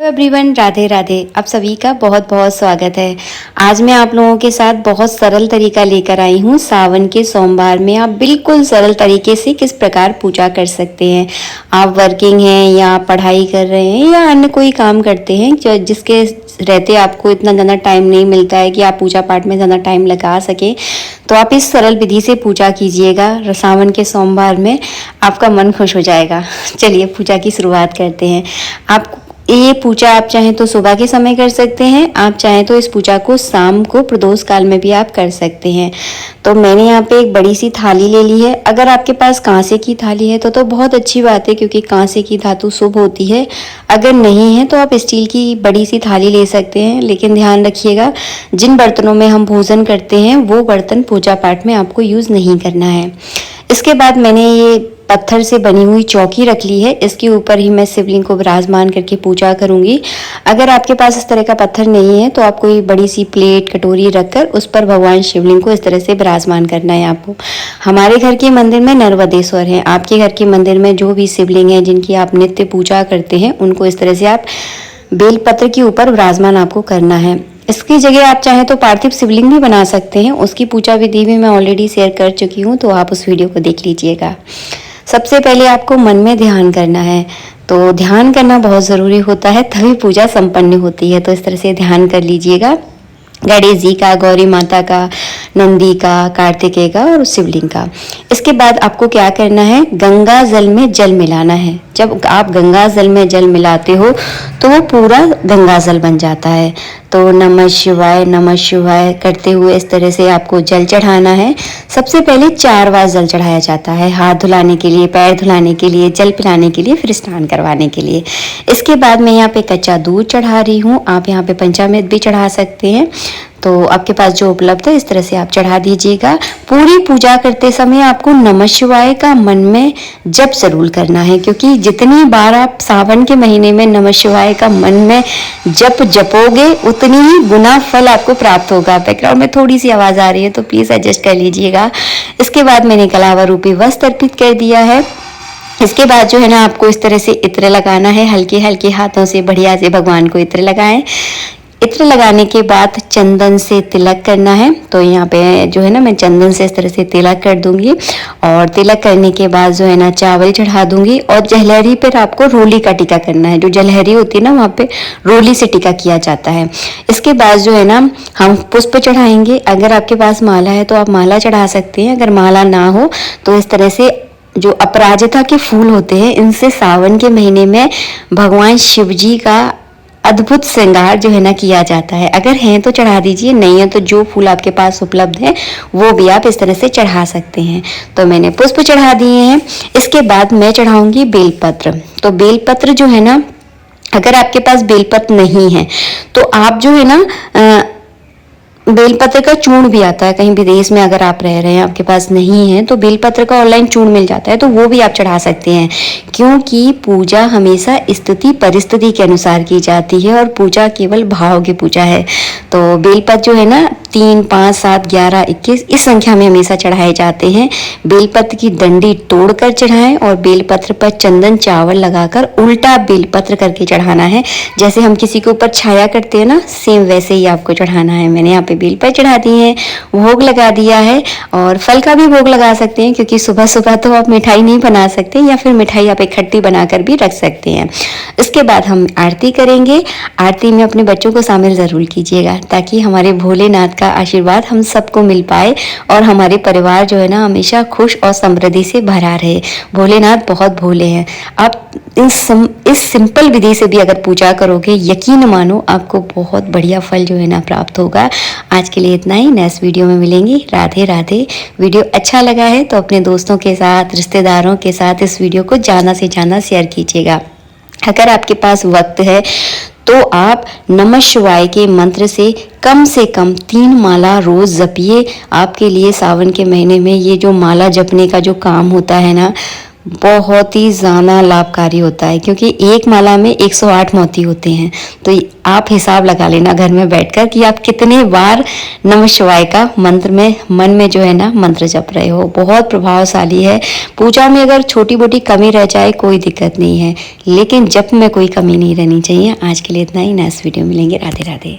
Everyone, Radhe Radhe. आप सभी का बहुत बहुत स्वागत है। आज मैं आप लोगों के साथ बहुत सरल तरीका लेकर आई हूँ। सावन के सोमवार में आप बिल्कुल सरल तरीके से किस प्रकार पूजा कर सकते हैं। आप वर्किंग हैं या पढ़ाई कर रहे हैं या अन्य कोई काम करते हैं जो जिसके रहते आपको इतना ज़्यादा टाइम नहीं मिलता है कि आप पूजा पाठ में ज़्यादा टाइम लगा सकें, तो आप इस सरल विधि से पूजा कीजिएगा। सावन के सोमवार में आपका मन खुश हो जाएगा। चलिए पूजा की शुरुआत करते हैं। आप ये पूजा आप चाहें तो सुबह के समय कर सकते हैं, आप चाहें तो इस पूजा को शाम को प्रदोष काल में भी आप कर सकते हैं। तो मैंने यहाँ पे एक बड़ी सी थाली ले ली है। अगर आपके पास कांसे की थाली है तो बहुत अच्छी बात है, क्योंकि कांसे की धातु शुभ होती है। अगर नहीं है तो आप स्टील की बड़ी सी थाली ले सकते हैं, लेकिन ध्यान रखिएगा जिन बर्तनों में हम भोजन करते हैं वो बर्तन पूजा पाठ में आपको यूज़ नहीं करना है। इसके बाद मैंने ये पत्थर से बनी हुई चौकी रख ली है। इसके ऊपर ही मैं शिवलिंग को विराजमान करके पूजा करूंगी। अगर आपके पास इस तरह का पत्थर नहीं है तो आप कोई बड़ी सी प्लेट कटोरी रखकर उस पर भगवान शिवलिंग को इस तरह से विराजमान करना है आपको। हमारे घर के मंदिर में नर्वदेश्वर है। आपके घर के मंदिर में जो भी शिवलिंग है जिनकी आप नित्य पूजा करते हैं उनको इस तरह से आप बेलपत्र के ऊपर विराजमान आपको करना है। इसकी जगह आप चाहें तो पार्थिव शिवलिंग भी बना सकते हैं। उसकी पूजा विधि भी मैं ऑलरेडी शेयर कर चुकी हूँ, तो आप उस वीडियो को देख लीजिएगा। सबसे पहले आपको मन में ध्यान करना है। तो ध्यान करना बहुत ज़रूरी होता है, तभी पूजा संपन्न होती है। तो इस तरह से ध्यान कर लीजिएगा गणेश जी का, गौरी माता का, नंदी का, कार्तिकेय का और शिवलिंग का। इसके बाद आपको क्या करना है, गंगा जल में जल मिलाना है। जब आप गंगा जल में जल मिलाते हो तो वो पूरा गंगा जल बन जाता है। तो नमः शिवाय करते हुए इस तरह से आपको जल चढ़ाना है। सबसे पहले 4 बार जल चढ़ाया जाता है, हाथ धुलाने के लिए, पैर धुलाने के लिए, जल पिलाने के लिए, फिर स्नान करवाने के लिए। इसके बाद मैं यहाँ पे कच्चा दूध चढ़ा रही हूँ। आप यहाँ पे पंचामृत भी चढ़ा सकते हैं, तो आपके पास जो उपलब्ध है इस तरह से आप चढ़ा दीजिएगा। पूरी पूजा करते समय आपको नमः शिवाय का मन में जप जरूर करना है, क्योंकि जितनी बार आप सावन के महीने में नमः शिवाय का मन में जप जपोगे उतनी ही गुना फल आपको प्राप्त होगा। बैकग्राउंड में थोड़ी सी आवाज आ रही है तो प्लीज एडजस्ट कर लीजिएगा। इसके बाद मैंने कलावा रूपी वस्त्र अर्पित कर दिया है। इसके बाद जो है ना आपको इस तरह से इत्र लगाना है। हल्के हल्के हाथों से बढ़िया से भगवान को इत्र लगाएं। इत्र लगाने के बाद चंदन से तिलक करना है। तो यहाँ पे जो है ना मैं चंदन से इस तरह से तिलक कर दूंगी, और तिलक करने के बाद जो है ना चावल चढ़ा दूंगी। और जलहरी पर आपको रोली का टीका करना है। जो जलहरी होती है ना वहाँ पे रोली से टीका किया जाता है। इसके बाद जो है ना हम पुष्प चढ़ाएंगे। अगर आपके पास माला है तो आप माला चढ़ा सकते हैं। अगर माला ना हो तो इस तरह से जो अपराजिता के फूल होते हैं इनसे सावन के महीने में भगवान शिव जी का अद्भुत श्रृंगार जो है ना किया जाता है। अगर हैं तो चढ़ा दीजिए, नहीं है तो जो फूल आपके पास उपलब्ध है वो भी आप इस तरह से चढ़ा सकते हैं। तो मैंने पुष्प चढ़ा दिए हैं। इसके बाद मैं चढ़ाऊंगी बेलपत्र। तो बेलपत्र जो है ना, अगर आपके पास बेलपत्र नहीं है तो आप जो है ना बेलपत्र का चूर्ण भी आता है। कहीं विदेश में अगर आप रह रहे हैं, आपके पास नहीं है, तो बेलपत्र का ऑनलाइन चूर्ण मिल जाता है, तो वो भी आप चढ़ा सकते हैं। क्योंकि पूजा हमेशा स्थिति परिस्थिति के अनुसार की जाती है और पूजा केवल भाव की पूजा है। तो बेलपत्र जो है ना 3, 5, 7, 11, 21 इस संख्या में हमेशा चढ़ाए जाते हैं। बेलपत्र की डंडी तोड़कर चढ़ाएं और बेलपत्र पर चंदन चावल लगाकर उल्टा बेलपत्र करके चढ़ाना है। जैसे हम किसी के ऊपर छाया करते हैं ना, सेम वैसे ही आपको चढ़ाना है। मैंने यहाँ पे बेलपत्र चढ़ा दी है, भोग लगा दिया है। और फल का भी भोग लगा सकते हैं, क्योंकि सुबह सुबह तो आप मिठाई नहीं बना सकते, या फिर मिठाई आप इकट्ठी बनाकर भी रख सकते हैं। इसके बाद हम आरती करेंगे। आरती में अपने बच्चों को शामिल जरूर कीजिएगा, ताकि हमारे भोलेनाथ का आशीर्वाद हम सबको मिल पाए और हमारे परिवार जो है ना हमेशा खुश और समृद्धि से भरा रहे। भोलेनाथ बहुत भोले हैं। आप इस सिंपल विधि से भी अगर पूजा करोगे, यकीन मानो आपको बहुत बढ़िया फल जो है ना प्राप्त होगा। आज के लिए इतना ही, नेक्स्ट वीडियो में मिलेंगे। राधे राधे। वीडियो अच्छा लगा है तो अपने दोस्तों के साथ, रिश्तेदारों के साथ इस वीडियो को ज़्यादा से ज़्यादा शेयर कीजिएगा। अगर आपके पास वक्त है तो आप नमः शिवाय के मंत्र से कम 3 माला रोज जपिए। आपके लिए सावन के महीने में ये जो माला जपने का जो काम होता है ना, बहुत ही ज़्यादा लाभकारी होता है, क्योंकि एक माला में 108 मोती होते हैं। तो आप हिसाब लगा लेना घर में बैठकर कि आप कितने बार नमः शिवाय का मंत्र में मन में जो है ना मंत्र जप रहे हो। बहुत प्रभावशाली है। पूजा में अगर छोटी मोटी कमी रह जाए कोई दिक्कत नहीं है, लेकिन जप में कोई कमी नहीं रहनी चाहिए। आज के लिए इतना ही, नेक्स्ट वीडियो मिलेंगे। राधे राधे।